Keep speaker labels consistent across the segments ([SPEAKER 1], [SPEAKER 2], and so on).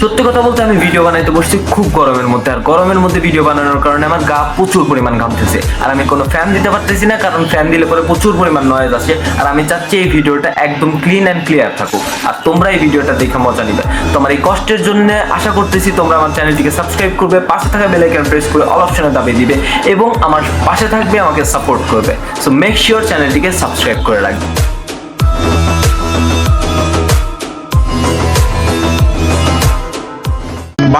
[SPEAKER 1] সত্যি কথা বলতে আমি ভিডিও বানাইতে বসছি খুব গরমের মধ্যে, আর গরমের মধ্যে ভিডিও বানানোর কারণে আমার গা প্রচুর পরিমাণ ঘামতেছে, আর আমি কোনো ফ্যান দিতে পারতেছি না, কারণ ফ্যান দিলে পরে প্রচুর পরিমাণ নয়েজ আসে। আর আমি চাচ্ছি এই ভিডিওটা একদম ক্লিন অ্যান্ড ক্লিয়ার থাকুক, আর তোমরা এই ভিডিওটা দেখে মজা নিবে। তোমার এই কষ্টের জন্য আশা করতেছি তোমরা আমার চ্যানেলটিকে সাবস্ক্রাইব করবে, পাশে থাকা বেল আইকন প্রেস করে অল অপশনে দাবিয়ে দিবে এবং আমার পাশে থাকবে, আমাকে সাপোর্ট করবে। সো মেক শিওর চ্যানেলটিকে সাবস্ক্রাইব করে রাখবে।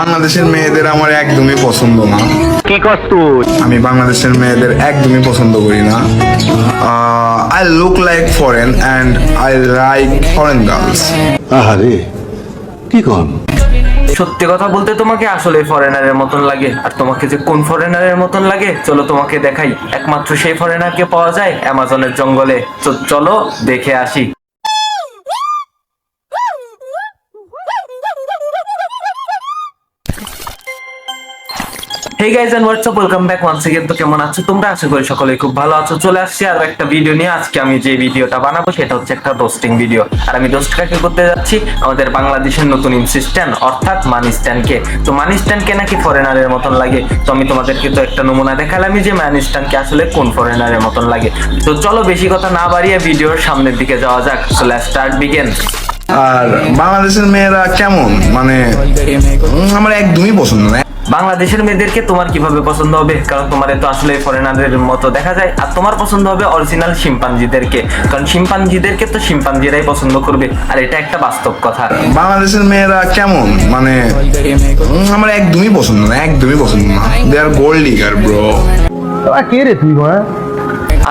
[SPEAKER 2] বাংলাদেশের মেয়েদের আমার একদমই পছন্দ না।
[SPEAKER 1] কি করছ তুই?
[SPEAKER 2] আমি বাংলাদেশের মেয়েদের একদমই পছন্দ করি না। I look like foreign and I like foreign girls.
[SPEAKER 3] আহারে কি কম।
[SPEAKER 1] সত্যি কথা বলতে তোমাকে আসলে ফরেনারের মতন লাগে, আর তোমাকে যে কোন ফরেনারের মতন লাগে চলো তোমাকে দেখাই। একমাত্র সেই ফরেনারকে পাওয়া যায় অ্যামাজনের জঙ্গলে। চলো দেখে আসি। Hey guys and what's up, welcome back once again। তো কেমন আছো তোমরা? আশা করি সকলেই খুব ভালো আছো। চলে আসছি আর একটা ভিডিও নিয়ে। আজকে আমি যে ভিডিওটা বানাবো সেটা হচ্ছে একটা রোস্টিং ভিডিও, আর আমি রোস্ট কাকে করতে যাচ্ছি? আমাদের বাংলাদেশের নতুন ইনসিস্ট্যান্ট অর্থাৎ মানি স্ট্যান্ডকে। তো মানি স্ট্যান্ডকে নাকি ফরেনারের মতন লাগে, তো আমি তোমাদেরকে তো একটা নমুনা দেখালামই যে মানি স্ট্যান্ডকে আসলে কোন ফরেনারের মতন লাগে। তো চলো বেশি কথা না বাড়িয়ে ভিডিওর সামনের দিকে যাওয়া যাক। So let's start begin.
[SPEAKER 2] আর বাংলাদেশের মেয়েরা কেমন, মানে আমার একদমই পছন্দ না।
[SPEAKER 1] বাংলাদেশের মেয়েদেরকে তোমার কিভাবে পছন্দ হবে? কারণ তোমার তো আসলে ফরেনারদের মতো দেখা যায়, আর তোমার পছন্দ হবে অরিজিনাল শিম্পাঞ্জিদেরকে, কারণ শিম্পাঞ্জিদেরকে তো শিম্পাঞ্জিরাই পছন্দ করবে, আর এটা একটা বাস্তব কথা।
[SPEAKER 2] বাংলাদেশের মেয়েরা কেমন, মানে আমার একদমই পছন্দ না, একদমই পছন্দ না। দে আর গোল্ড ডিগার ব্রো।
[SPEAKER 3] কে রে তুই?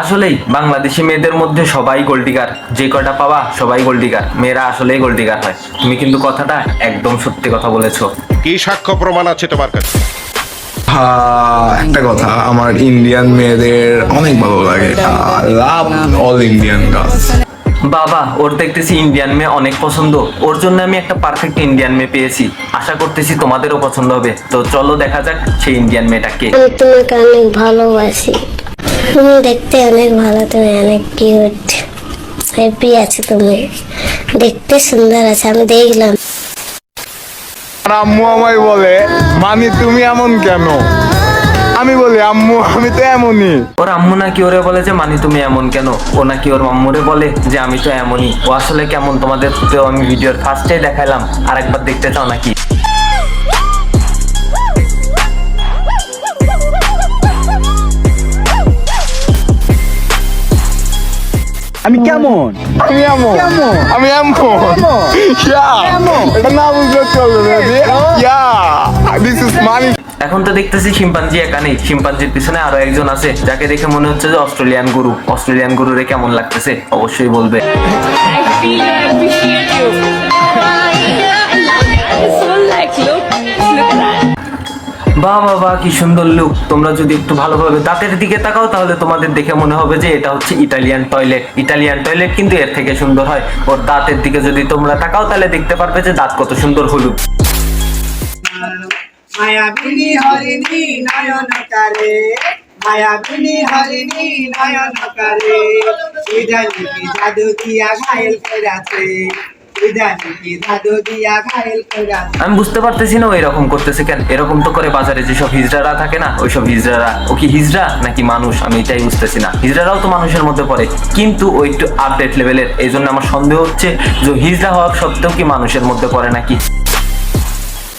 [SPEAKER 1] আসলেই বাংলাদেশি মেয়েদের মধ্যে সবাই গোল্ডিগার, যে কয়টা পাবা সবাই গোল্ডিগার। মেয়েরা আসলেই গোল্ডিগার হয়। তুমি কিন্তু কথাটা একদম সত্যি কথা বলেছো।
[SPEAKER 4] কি সাক্ষ্য প্রমাণ আছে তোমার কাছে?
[SPEAKER 2] একটা কথা, আমার ইন্ডিয়ান মেয়েদের অনেক ভালো লাগে। লাভ অল ইন্ডিয়ান গার্লস।
[SPEAKER 1] বাবা, ওর দেখতেছি ইন্ডিয়ান মেয়ে অনেক পছন্দ। ওর জন্য আমি একটা পারফেক্ট ইন্ডিয়ান মেয়ে পেয়েছি। আশা করতেছি তোমাদেরও পছন্দ হবে। তো চলো দেখা যাক সেই ইন্ডিয়ান মেয়েটাকে।
[SPEAKER 5] আমি তোমাকে অনেক ভালোবাসি। তুমি দেখতে অনেক ভালো, তুমি অনেক কিউট, হ্যাপি আছো, তুমি দেখতে সুন্দর আছে, আমি দেখলাম।
[SPEAKER 2] আম্মু আমায় বলে, মানি তুমি এমন কেন? আমি বলি আম্মু আমি তো এমনই।
[SPEAKER 1] ওর আম্মু নাকি ওরে বলে যে মানি তুমি এমন কেন, ও নাকি ওর আম্মুরে বলে যে আমি তো এমনই। ও আসলে কেমন তোমাদের তো আমি ভিডিওর ফার্স্টেই দেখাইলাম, আর একবার দেখতে চাও নাকি?
[SPEAKER 3] আমি কেমন?
[SPEAKER 2] আমি এমন, আমি এমন। এটা না বুঝলে চলবে। This is money.
[SPEAKER 1] এখন তো দেখতেছি শিম্পাঞ্জি একা নেই, শিম্পাঞ্জির পিছনে আরো একজন আছে, যাকে দেখে মনে হচ্ছে যে অস্ট্রেলিয়ান গুরু। অস্ট্রেলিয়ান গুরুরে কেমন লাগতেছে অবশ্যই বলবে। বাহ বাহ বাহ, কি সুন্দর লুক। তোমরা যদি একটু ভালোভাবে দাঁতের দিকে তাকাও তাহলে তোমাদের দেখে মনে হবে যে এটা হচ্ছে ইটালিয়ান টয়লেট। ইটালিয়ান টয়লেট কিন্তু এর থেকে সুন্দর হয়। ওর দাঁতের দিকে যদি তোমরা তাকাও তাহলে দেখতে পারবে যে দাঁত কত সুন্দর হলুদ।
[SPEAKER 6] মায়াবিনী হরিণী নয়ন কারে, মায়াবিনী হরিণী নয়ন কারে, ইদানি কি জাদু দিয়া ঘায়েল করেছে, ইদানি কি জাদু দিয়া ঘায়েল করেছে।
[SPEAKER 1] আমি বুঝতে পারতেছি না ও এরকম করতেছে কেন। এরকম তো করে বাজারে যেসব হিজড়ারা থাকে না, ওইসব হিজড়ারা। ও কি হিজড়া নাকি মানুষ আমি এটাই বুঝতেছি না। হিজড়ারাও তো মানুষের মধ্যে পড়ে, কিন্তু ও একটু আপডেট লেভেলের। এই জন্য আমার সন্দেহ হচ্ছে যে হিজড়া হওয়ার সত্ত্বেও কি মানুষের মধ্যে পড়ে নাকি।